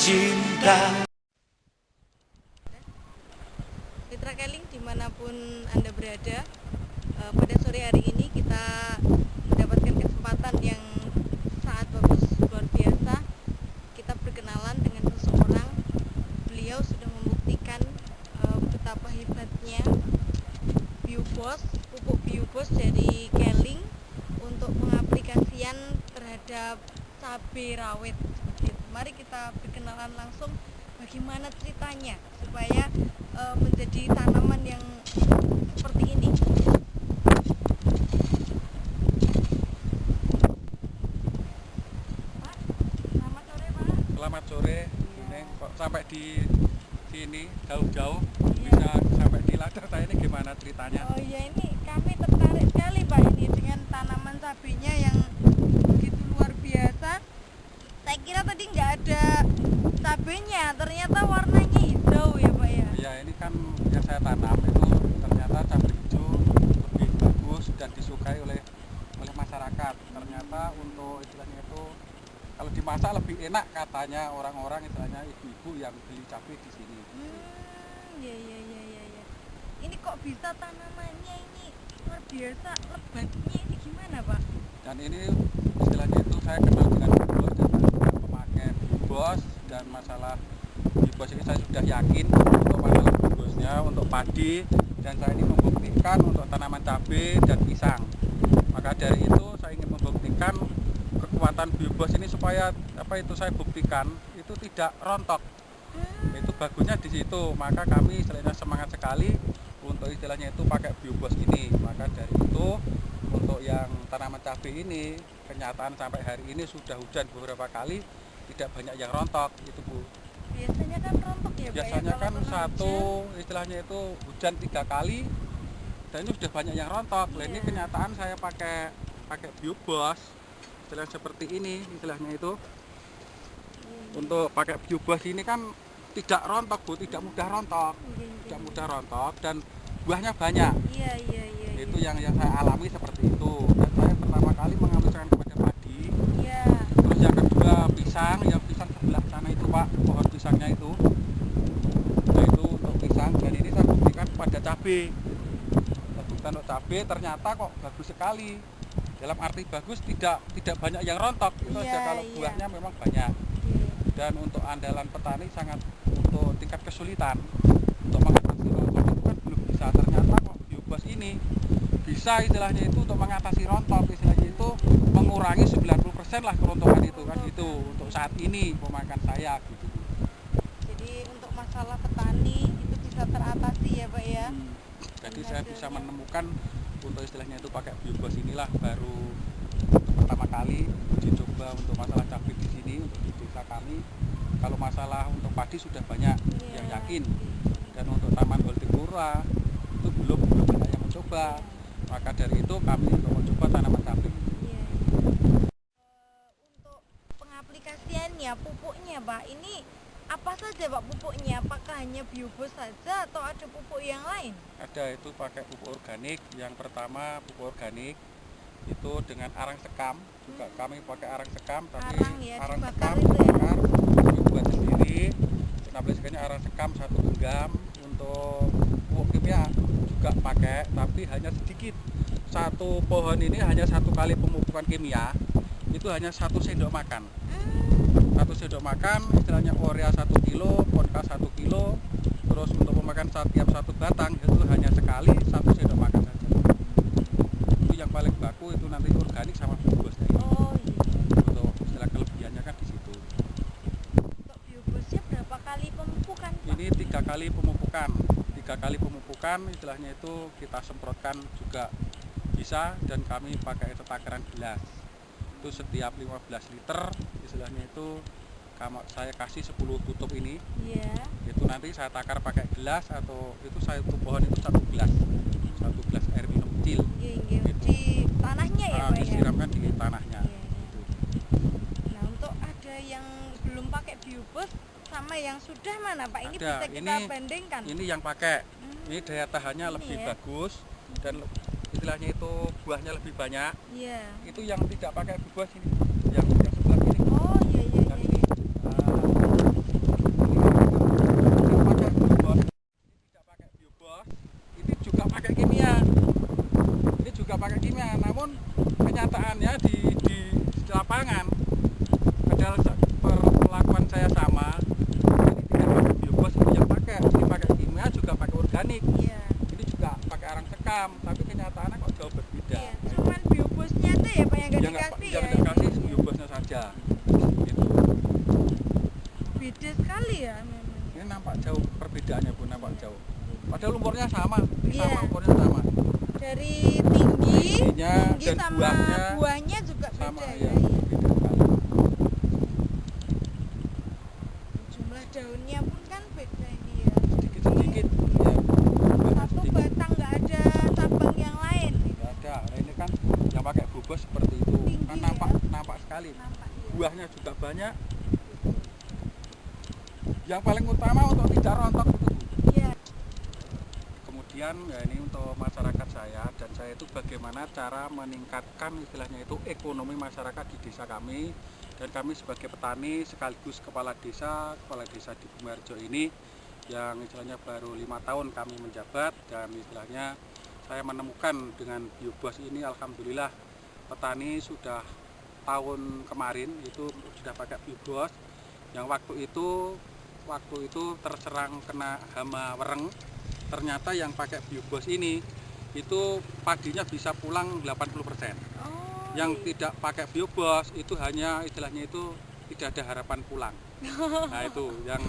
cinta. Mitra Keling dimanapun Anda berada, pada sore hari ini kita mendapatkan kesempatan yang sangat bagus, luar biasa. Kita berkenalan dengan seseorang. Beliau sudah membuktikan betapa hebatnya Biobos, pupuk Biobos dari Keling untuk pengaplikasian terhadap cabai rawit. Mari kita berkenalan langsung bagaimana ceritanya supaya menjadi tanaman yang seperti ini. Pak, selamat sore Pak. Selamat sore, Neng. Kok sampai di sini jauh-jauh Iya. bisa sampai di ladang saya ini gimana ceritanya? Oh iya, ini kami tertarik sekali Pak ini dengan tanaman cabenya yang begitu luar biasa. Saya kira tadi nggak ada cabenya, ternyata warnanya hijau ya Pak ya. Ya ini kan yang saya tanam itu ternyata cabai hijau lebih bagus dan disukai oleh masyarakat. Ternyata untuk istilahnya itu kalau dimasak lebih enak katanya orang-orang, istilahnya ibu-ibu yang beli cabai di sini. Ya. Ini kok bisa tanamannya ini luar biasa, lebatnya ini gimana Pak? Dan ini istilahnya itu saya kenal dengan Biobos dan saya pemakai Biobos, dan masalah Biobos ini saya sudah yakin untuk masalah Biobosnya untuk padi, dan saya ini membuktikan untuk tanaman cabai dan pisang. Maka dari itu saya ingin membuktikan kekuatan Biobos ini supaya saya buktikan itu tidak rontok. Itu bagusnya di situ. Maka kami istilahnya semangat sekali untuk istilahnya itu pakai Biobos ini. Maka dari itu untuk yang tanaman cabai ini kenyataan sampai hari ini sudah hujan beberapa kali tidak banyak yang rontok itu Bu. Biasanya kan rontok ya Pak Biasanya ya, kan kalau satu hujan. istilahnya itu hujan 3 kali dan ini sudah banyak yang rontok. Nah, ini Iya. kenyataan saya pakai Biobos istilahnya seperti ini istilahnya itu. Untuk pakai Biobos ini kan tidak rontok Bu, tidak mudah rontok. Tidak mudah rontok dan buahnya banyak. Iya. Itu yang saya alami seperti itu. Dan saya pertama kali mengambilkan kepada padi. Iya. Terus yang kedua pisang, yang pisang sebelah sana itu Pak, pohon pisangnya itu. Nah itu untuk pisang, dan ini saya buktikan pada cabai. Saya buktikan untuk cabai ternyata kok bagus sekali. Dalam arti bagus, tidak banyak yang rontok. Itu Iya, aja kalau iya. buahnya memang banyak. Dan untuk andalan petani sangat untuk tingkat kesulitan untuk mengatasi rontok itu kan belum bisa. Ternyata kok Biobos ini bisa istilahnya itu untuk mengatasi rontok, istilahnya itu mengurangi 90% lah kerontokan itu kan gitu untuk saat ini pemakan saya gitu. Jadi untuk masalah petani itu bisa teratasi ya Pak ya. Jadi saya bisa menemukan untuk istilahnya itu pakai Biobos inilah baru pertama kali uji coba untuk masalah cabai di sini untuk di desa kami. Kalau masalah untuk padi sudah banyak yang yakin, dan untuk Taman Hortikultura itu belum banyak yang mencoba. Maka dari itu kami juga mencoba tanaman cabai. Untuk pengaplikasiannya, pupuknya Pak, ini apa saja Pak pupuknya? Apakah hanya Biobos saja atau ada pupuk yang lain? Ada itu pakai pupuk organik. Yang pertama pupuk organik itu dengan arang sekam, juga kami pakai arang sekam, tapi Arang ya, arang dibakar sekam itu ya? dibakar, kami buat sendiri. Aplikasinya arang sekam 1 genggam. Untuk pupuk kimia juga pakai, tapi hanya sedikit. Satu pohon ini hanya 1 kali pemupukan kimia itu hanya 1 sendok makan. 1 sendok makan istilahnya urea 1 kilo, potas 1 kilo. Terus untuk memakan tiap 1 batang itu hanya sekali 1 sendok makan saja. Itu yang paling baku itu nanti organik sama Biobos. Oh iya. Untuk istilah kelebihannya kan di situ. Untuk Biobosnya berapa kali pemupukan Pak? Ini 3 kali pemupukan. 3 kali pemupukan istilahnya itu kita semprotkan juga bisa, dan kami pakai takaran gelas. Itu setiap 15 liter istilahnya itu saya kasih 10 tutup ini. Iya. Itu nanti saya takar pakai gelas, atau itu satu pohon itu 1 gelas. 1 gelas air minum kecil. Iya. Gitu. Di tanahnya ya Pak ya? Disiramkan di tanahnya. Iya. Nah, untuk ada yang belum pakai Biobos sama yang sudah mana Pak? Ini Ada. bisa kita bandingkan. Ini yang pakai. Ini daya tahannya Ini lebih ya. bagus, dan istilahnya itu buahnya lebih banyak. Iya. Itu yang tidak pakai Biobos ini, yang sebelah ini. Oh iya. Yang ini pakai kimia. Ini juga pakai kimia, namun kenyataannya di lapangan padahal perlakuan saya sama. Ini tidak pakai biobos itu yang pakai, ini pakai kimia juga pakai organik. Iya. Ini juga pakai arang sekam, tapi kenyataannya kok jauh berbeda. Iya. Cuman biobosnya tuh ya Pak yang nggak Yang nggak dikasih yang ya. dikasih biobosnya saja. Gitu. Beda sekali ya memang. Ini nampak jauh perbedaannya Bu, nampak jauh. Padahal umurnya sama, Iya. sama umurnya sama. Dari tinggi Tingginya dan sama buahnya buahnya juga sama beda ya. ya. Beda sekali. Jumlah daunnya pun kan beda ini ya. Sedikit-sedikit ya. Satu Sedikit. batang nggak ada cabang yang lain. Nggak ada. Nah, ini kan yang pakai bubos seperti itu. Tinggi Kan ya. nampak sekali. Nampak ya. Buahnya juga banyak. Yang paling utama untuk tidak rontok itu. Iya. Kemudian ya ini untuk masyarakat saya, dan saya itu bagaimana cara meningkatkan istilahnya itu ekonomi masyarakat di desa kami. Dan kami sebagai petani sekaligus kepala desa di Bumiharjo ini yang istilahnya baru 5 tahun kami menjabat, dan istilahnya saya menemukan dengan biobos ini alhamdulillah petani sudah tahun kemarin itu sudah pakai biobos yang waktu itu terserang kena hama wereng. Ternyata yang pakai biobos ini itu padinya bisa pulang 80%. Oh. Yang iya. tidak pakai biobos itu hanya istilahnya itu tidak ada harapan pulang. Nah itu yang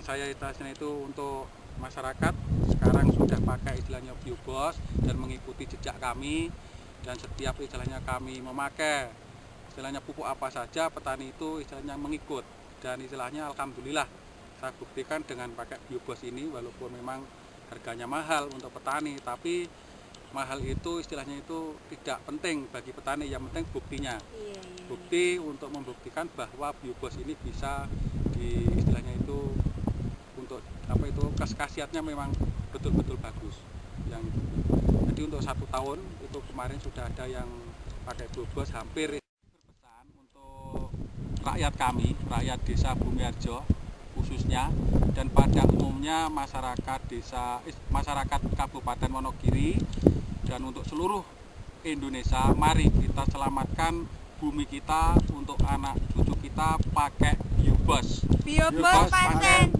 saya istilahnya itu untuk masyarakat sekarang sudah pakai istilahnya biobos dan mengikuti jejak kami, dan setiap istilahnya kami memakai istilahnya pupuk apa saja petani itu istilahnya mengikut, dan istilahnya alhamdulillah saya buktikan dengan pakai biobos ini walaupun memang harganya mahal untuk petani, tapi mahal itu istilahnya itu tidak penting bagi petani, yang penting buktinya. Iya, iya. Bukti untuk membuktikan bahwa biobos ini bisa di istilahnya itu untuk apa itu khasiatnya memang betul-betul bagus. Yang jadi untuk 1 tahun itu kemarin sudah ada yang pakai biobos hampir. Berpesan untuk rakyat kami, rakyat desa Bumiharjo khususnya, dan pada umumnya masyarakat Kabupaten Wonogiri dan untuk seluruh Indonesia, mari kita selamatkan bumi kita untuk anak cucu kita pakai biobos. Biobos paten.